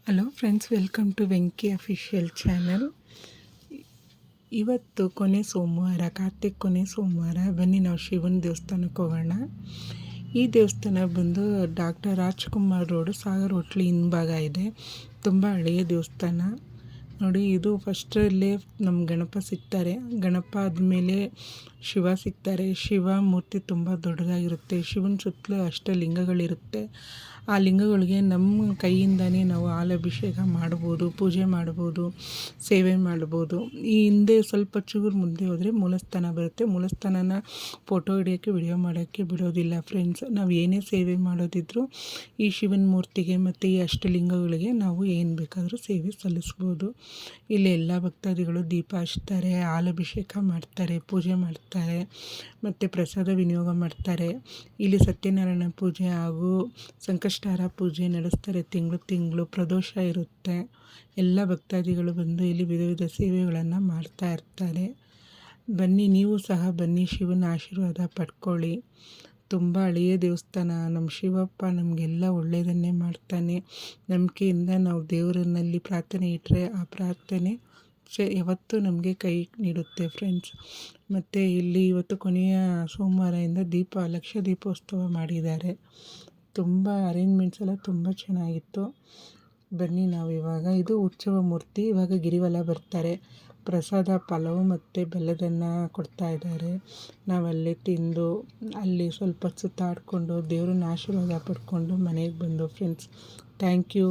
Hello friends, welcome to Venky official channel. ಇವತ್ತು ಕೊನೆ ಸೋಮವಾರ, ಕಾರ್ತಿಕ್ ಕೊನೆ ಸೋಮವಾರ. ಬನ್ನಿ ನಾವು ಶಿವನ ದೇವಸ್ಥಾನಕ್ಕೆ ಹೋಗೋಣ. ಈ ದೇವಸ್ಥಾನ ಬಂದು ಡಾಕ್ಟರ್ ರಾಜ್ಕುಮಾರ್ ರೋಡು, ಸಾಗರ್ ಹೋಟ್ಲಿ ಹಿಂಭಾಗ ಇದೆ. ತುಂಬ ಹಳೆಯ ದೇವಸ್ಥಾನ ನೋಡಿ. ಇದು ಫಸ್ಟಲ್ಲೇ ನಮ್ಮ ಗಣಪ ಸಿಗ್ತಾರೆ. ಗಣಪ ಆದಮೇಲೆ ಶಿವ ಸಿಗ್ತಾರೆ. ಶಿವ ಮೂರ್ತಿ ತುಂಬ ದೊಡ್ಡದಾಗಿರುತ್ತೆ. ಶಿವನ ಸುತ್ತಲೂ ಅಷ್ಟಲಿಂಗಗಳಿರುತ್ತೆ. ಆ ಲಿಂಗಗಳಿಗೆ ನಮ್ಮ ಕೈಯಿಂದನೇ ನಾವು ಹಾಲಭಿಷೇಕ ಮಾಡ್ಬೋದು, ಪೂಜೆ ಮಾಡ್ಬೋದು, ಸೇವೆ ಮಾಡ್ಬೋದು. ಈ ಹಿಂದೆ ಸ್ವಲ್ಪ ಚೂರು ಮುಂದೆ ಹೋದರೆ ಮೂಲಸ್ಥಾನ ಬರುತ್ತೆ. ಮೂಲಸ್ಥಾನನ ಫೋಟೋ ಹಿಡಿಯೋಕ್ಕೆ, ವಿಡಿಯೋ ಮಾಡೋಕ್ಕೆ ಬಿಡೋದಿಲ್ಲ ಫ್ರೆಂಡ್ಸ್. ನಾವು ಏನೇ ಸೇವೆ ಮಾಡೋದಿದ್ರು ಈ ಶಿವನ ಮೂರ್ತಿಗೆ ಮತ್ತು ಈ ಅಷ್ಟಲಿಂಗಗಳಿಗೆ ನಾವು ಏನು ಬೇಕಾದರೂ ಸೇವೆ ಸಲ್ಲಿಸ್ಬೋದು. ಇಲ್ಲಿ ಎಲ್ಲ ಭಕ್ತಾದಿಗಳು ದೀಪ ಹಚ್ತಾರೆ, ಹಾಲಭಿಷೇಕ ಮಾಡ್ತಾರೆ, ಪೂಜೆ ಮಾಡ್ತಾರೆ ಮತ್ತು ಪ್ರಸಾದ ವಿನಿಯೋಗ ಮಾಡ್ತಾರೆ. ಇಲ್ಲಿ ಸತ್ಯನಾರಾಯಣ ಪೂಜೆ ಹಾಗೂ ಸಂಕಷ್ಟಹಾರ ಪೂಜೆ ನಡೆಸ್ತಾರೆ. ತಿಂಗಳು ಪ್ರದೋಷ ಇರುತ್ತೆ. ಎಲ್ಲ ಭಕ್ತಾದಿಗಳು ಬಂದು ಇಲ್ಲಿ ವಿಧ ವಿಧ ಸೇವೆಗಳನ್ನು ಮಾಡ್ತಾ ಇರ್ತಾರೆ. ಬನ್ನಿ, ನೀವು ಸಹ ಬನ್ನಿ, ಶಿವನ ಆಶೀರ್ವಾದ ಪಡ್ಕೊಳ್ಳಿ. ತುಂಬ ಹಳೆಯ ದೇವಸ್ಥಾನ. ನಮ್ಮ ಶಿವಪ್ಪ ನಮಗೆಲ್ಲ ಒಳ್ಳೆಯದನ್ನೇ ಮಾಡ್ತಾನೆ. ನಂಬಿಕೆಯಿಂದ ನಾವು ದೇವರನ್ನಲ್ಲಿ ಪ್ರಾರ್ಥನೆ ಇಟ್ಟರೆ ಆ ಪ್ರಾರ್ಥನೆ ಯಾವತ್ತೂ ನಮಗೆ ಕೈ ನೀಡುತ್ತೆ ಫ್ರೆಂಡ್ಸ್. ಮತ್ತು ಇಲ್ಲಿ ಇವತ್ತು ಕೊನೆಯ ಸೋಮವಾರದಿಂದ ಲಕ್ಷ ದೀಪೋತ್ಸವ ಮಾಡಿದ್ದಾರೆ. ತುಂಬ ಅರೇಂಜ್ಮೆಂಟ್ಸ್ ಎಲ್ಲ ತುಂಬ ಚೆನ್ನಾಗಿತ್ತು. ಬನ್ನಿ, ನಾವು ಇವಾಗ ಇದು ಉತ್ಸವ ಮೂರ್ತಿ. ಇವಾಗ ಗಿರಿವಲ ಬರ್ತಾರೆ. ಪ್ರಸಾದ ಪಲಾವು ಮತ್ತು ಬೆಲ್ಲದನ್ನ ಕೊಡ್ತಾ ಇದ್ದಾರೆ. ನಾವಲ್ಲೇ ತಿಂದು ಅಲ್ಲಿ ಸ್ವಲ್ಪ ಸುತ್ತಾಡಿಕೊಂಡು ದೇವ್ರನ್ನ ಆಶೀರ್ವಾದ ಪಡ್ಕೊಂಡು ಮನೆಗೆ ಬಂದು ಫ್ರೆಂಡ್ಸ್. Thank you.